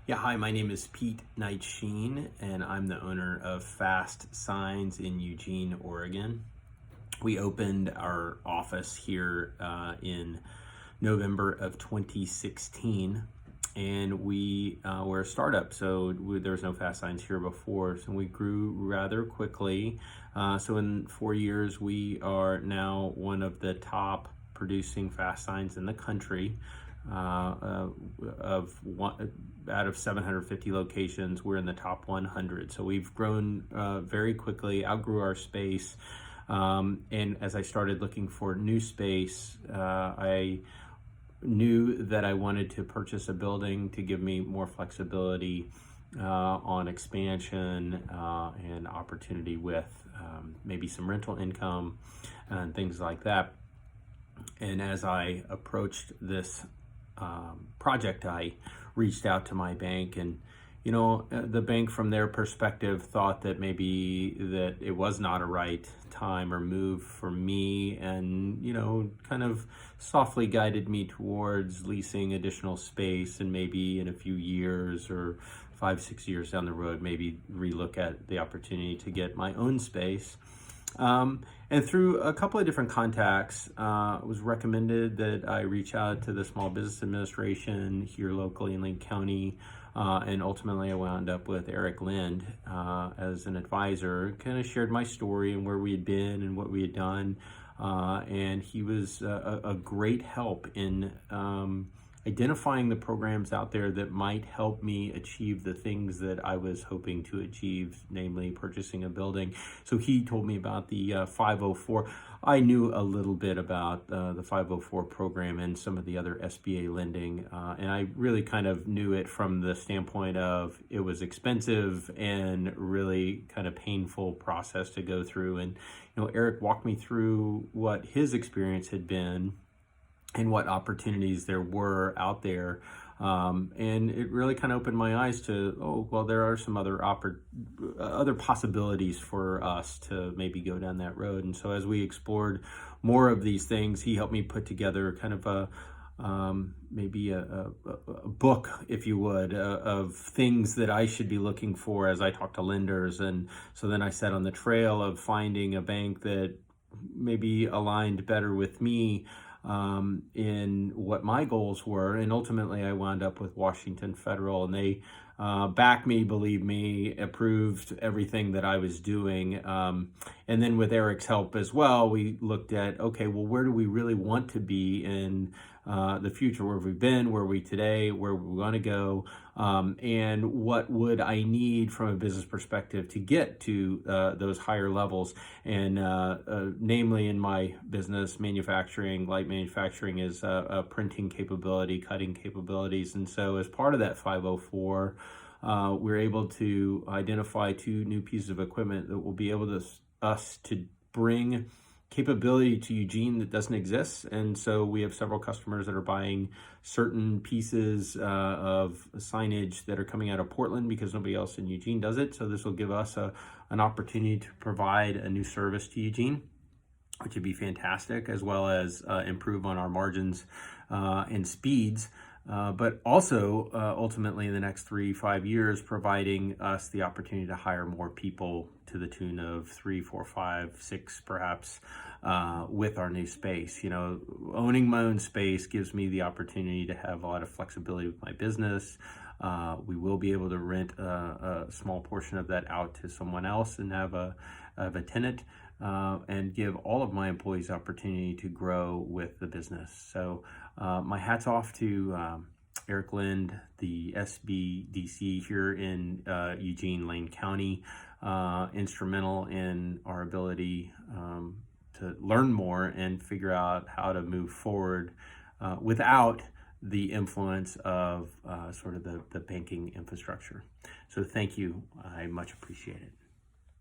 Yeah, hi, my name is Pete KnightSheen, and I'm the owner of FastSigns in Eugene, Oregon. We opened our office here in November of 2016, and we were a startup, so there was no FastSigns here before, so we grew rather quickly. So in 4 years, we are now one of the top producing FastSigns in the country. Out of 750 locations, we're in the top 100. So we've grown very quickly, outgrew our space. And as I started looking for new space, I knew that I wanted to purchase a building to give me more flexibility on expansion and opportunity with maybe some rental income and things like that. And as I approached this project, I reached out to my bank, and the bank, from their perspective, thought that maybe that it was not a right time or move for me, and kind of softly guided me towards leasing additional space, and maybe in a few years or 5-6 years down the road, maybe relook at the opportunity to get my own space. And through a couple of different contacts, it was recommended that I reach out to the Small Business Administration here locally in Lane County, and ultimately I wound up with Eric Lind as an advisor. Kind of shared my story and where we had been and what we had done, and he was a great help in identifying the programs out there that might help me achieve the things that I was hoping to achieve, namely purchasing a building. So he told me about the 504. I knew a little bit about the 504 program and some of the other SBA lending, and I really kind of knew it from the standpoint of it was expensive and really kind of painful process to go through. And Eric walked me through what his experience had been and what opportunities there were out there. And it really kind of opened my eyes to, there are some other possibilities for us to maybe go down that road. And so as we explored more of these things, he helped me put together kind of maybe a book, if you would, of things that I should be looking for as I talk to lenders. And so then I set on the trail of finding a bank that maybe aligned better with me in what my goals were. And ultimately I wound up with Washington Federal, and they backed me, believe me, approved everything that I was doing. And then with Eric's help as well, we looked at, where do we really want to be in the future? Where have we been? Where are we today? Where we want to go? And what would I need from a business perspective to get to those higher levels? And namely in my business, light manufacturing is printing capability, cutting capabilities. And so as part of that 504, we're able to identify 2 new pieces of equipment that will be able to bring capability to Eugene that doesn't exist. And so we have several customers that are buying certain pieces of signage that are coming out of Portland because nobody else in Eugene does it. So this will give us an opportunity to provide a new service to Eugene, which would be fantastic, as well as improve on our margins and speeds. But also ultimately in the next 3-5 years, providing us the opportunity to hire more people to the tune of 3, 4, 5, 6 perhaps with our new space. Owning my own space gives me the opportunity to have a lot of flexibility with my business. We will be able to rent a small portion of that out to someone else and have a tenant, and give all of my employees opportunity to grow with the business. So my hat's off to Eric Lind, the SBDC here in Eugene, Lane County, instrumental in our ability to learn more and figure out how to move forward without the influence of sort of the banking infrastructure. So thank you. I much appreciate it.